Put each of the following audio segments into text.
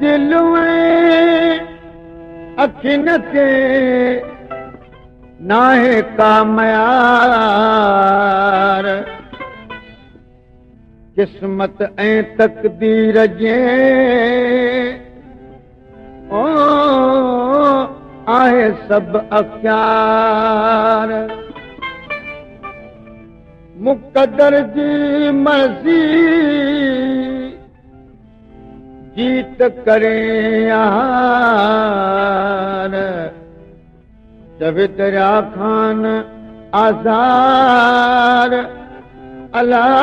दिल में अखिन ते नाहे का मयार किस्मत ऐं तकदीर जे ओ आहे सब अख्यार मुक़दर जी मर्ज़ी जीत करे यार जब तेरा खान आज़ार अल्लाह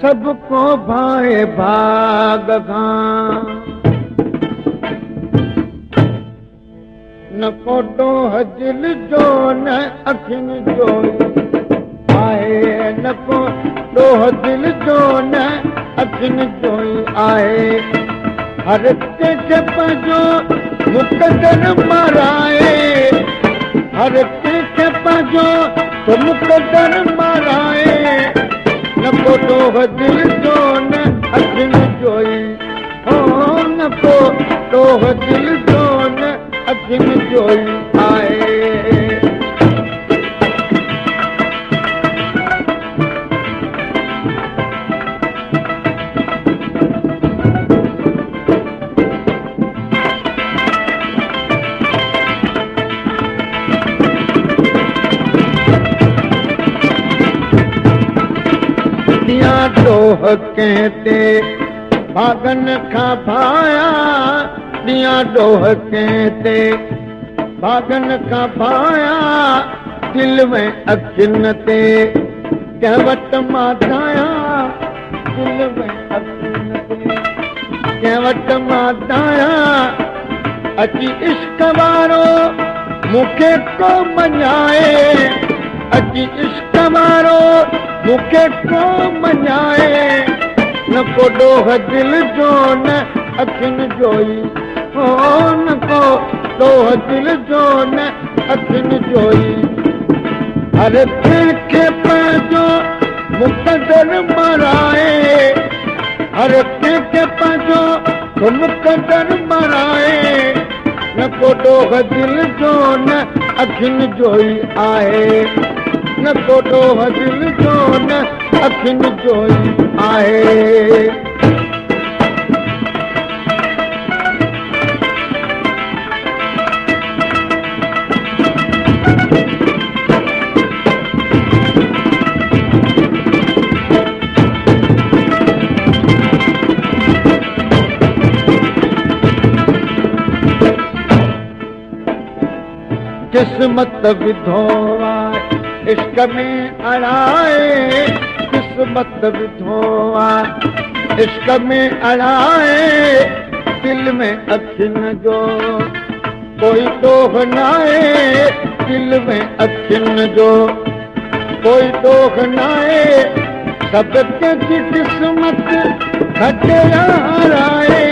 सबको भाए भाग खां न कोटो हजिल जो न अखिन जो आहे न कोटो हजिल जो न अखिन जो आहे हर कंहिंखे पंहिंजो मुक़दर माराए हर कंहिंखे पंहिंजो मुक़दर माराए न कोटो हजिल जो न अखिन जो हो न कोटो हजिल जो न अखिन जो आहे डोह कहते भागन खां भाया दिया डोह कहते भागन खां भाया दिल में अखिन ते कहवट मां दाया दिल में अखिन ते कहवट मां दाया अची इश्क वारो मूंखे को मञाए अची इश्क वारो मूंखे को मञाए न को डोह दिल जो न अखिन जो हो न को डोह दिल जो न अखिन जो हर कंहिंखे पंहिंजो मुक़दर माराए हर कंहिंखे पंहिंजो मुक़दर माराए न को डोह दिल जो न अखिन जो आहे न को डोह दिल जो न अखिन जो आहे किस्मत विधो इश्क में अड़ाए किस्मत विधो इश्क में अड़ाए दिल में अखिन जो कोई डोह नाए दिल में अखिन जो कोई डोह नाए सबके जी किस्मत खटे हराए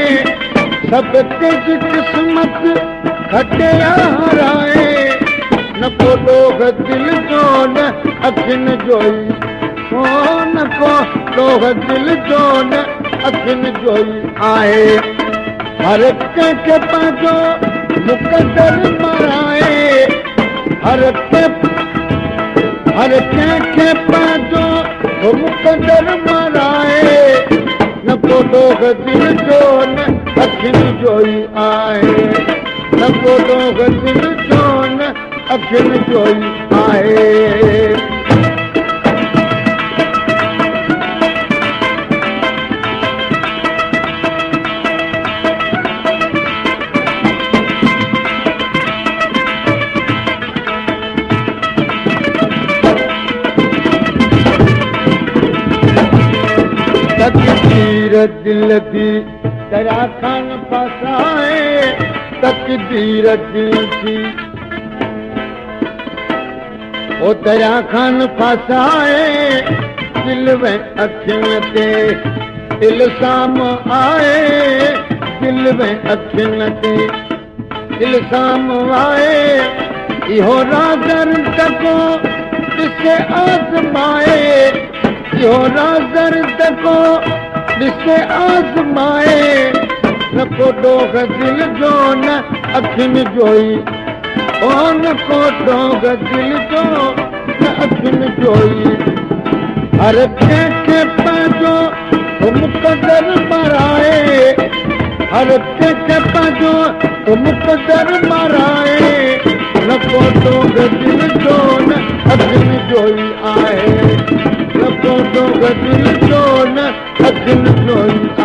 सबके जी किस्मत खटे हराए न को डोह दिल जो न अखिन जो हो न को डोह दिल जो न अखिन जो आहे हर कंहिंखे पंहिंजो मुक़दर माराए हर कंहिंखे पंहिंजो मुक़दर माराए न को डोह दिल जो न अखिन जो आहे न को डोह दिल जो न अखिन जो आहे तकदीर दिल दी तेरा खान फसाए तकदीर दिल दी ओ तेरा खान फसाए दिल में अखिन ते इल्ज़ाम आए दिल में अखिन ते इल्ज़ाम आए इहो राज़र तको ॾिसे आज़माए इहो राज़र तको ॾिसे आज़माए को डोग दिल जो न अखियुनि जो ई न को डोग दिल जो न अखियुनि जो ई हर कंहिंखे पंहिंजो मुक़दर मराए हर कंहिंखे पंहिंजो मुक़दर मराए न को डोग दिल जो न अखियुनि जो ई आहे न को डोग दिल जो न अखियुनि जो ई